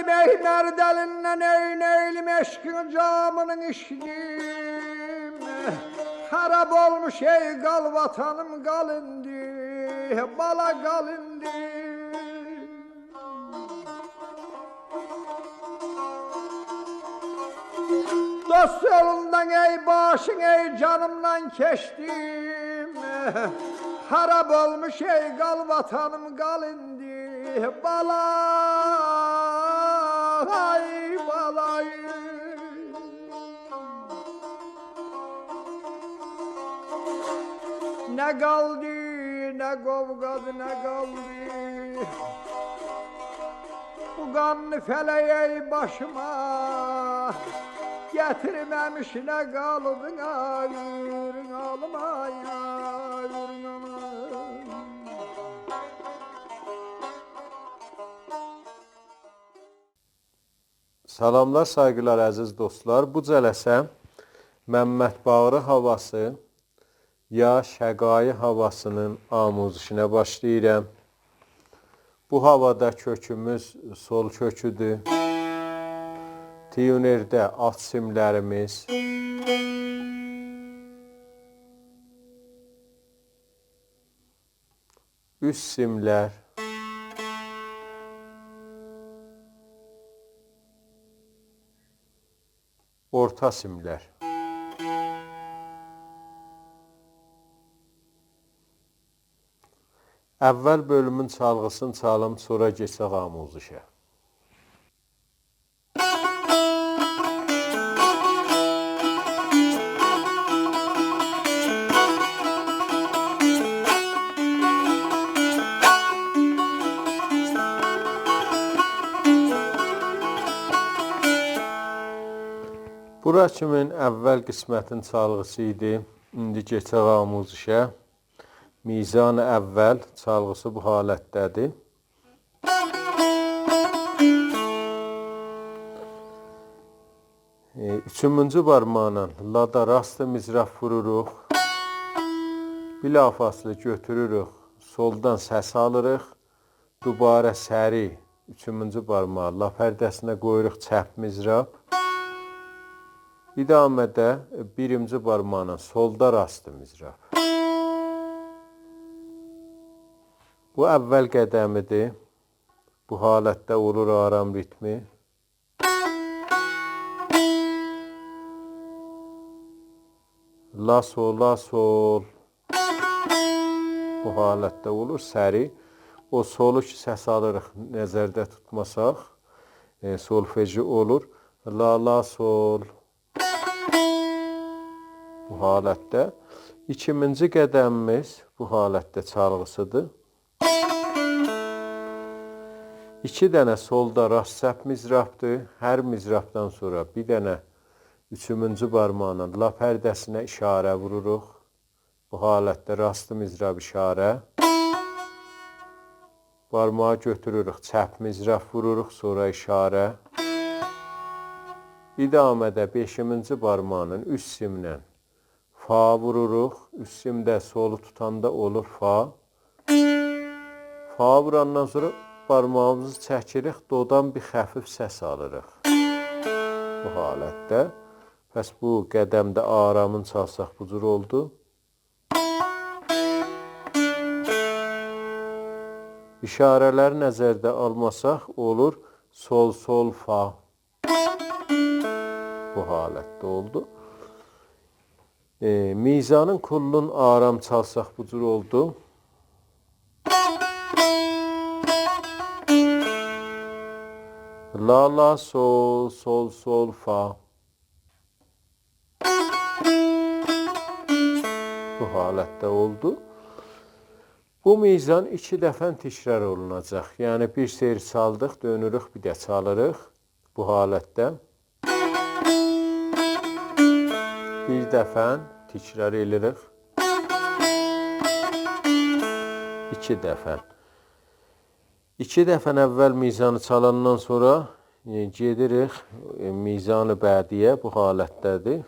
Geldim ey merdelinden eyneylim eşkin camının işlim. Harap olmuş ey gal vatanım galindi, bala galindi. Dost yolundan ey başın ey canımdan keçtim. Harap olmuş ey gal vatanım galindi, bala ay balayı. Ne kaldı ne kavgadı ne kaldı, bu kanlı feleği başıma getirmemiş ne kaldı ayırın alma ayırın alma. Salamlar, saygılar əziz dostlar. Bu cələsə Məmməd Bağrı havası ya Şəqai havasının amuzişinə başlayıram. Bu havada kökümüz sol köküdür. Tiyunerdə alt simlərimiz, üst simlər, orta simlər. Əvvəl bölümün çalğısını çalım, sonra geçək amuzişə. Bura kimin əvvəl qismətin çalğısı idi. İndi geçək amuzişə. Mizan-ı əvvəl çalğısı bu halətdədir. Üçüncü barmağla lada rastı mizraf vururuq. Bilafaslı götürürük. Soldan səs alırıq. Dubara səri üçüncü barmağı la pərdəsinə qoyuruq çəp mizraf. İdamədə birinci barmağla solda rastı mizraf. Bu əvvəl qədəmidir. Bu halətdə olur aram ritmi. La sol, la sol. Bu halətdə olur səri. O solu ki səs alırıq, nəzərdə tutmasaq. Solfeji olur. La, la, sol. Bu halətdə. İkinci qədəmimiz bu halətdə çalğısıdır. 2 dənə solda rast səp mizrafdır. Hər mizrafdan sonra bir dənə üçüncü barmağla la pərdəsinə işarə vururuq. Bu halətdə rastı mizraf işarə. Barmağı götürürük, çəp mizraf vururuq, sonra işarə. İdamədə 5-ci barmağın üst simlə fa vururuq. Üst simdə solu tutanda olur fa. Fa vurandan sonra barmağımızı çəkirik, dodan bir xəfif səs alırıq. Bu halətdə. Bəs bu qədəmdə aramın çalsaq bu cür oldu. İşarələri nəzərdə almasaq olur sol, sol, fa. Bu halətdə oldu. Mizanın kullun aram çalsaq bu cür oldu. La, la, sol, sol, sol, fa. Bu halətdə oldu. Bu mizan 2 dəfə təkrar olunacaq. Yəni bir seyir çaldıq, dönürük, bir də çalırıq. Bu halətdə. Bir dəfə təkrar edirik. 2 dəfə. 2 dəfə əvvəl mizanı çalandan sonra gedirik mizanı bədiyə bu halətdədir.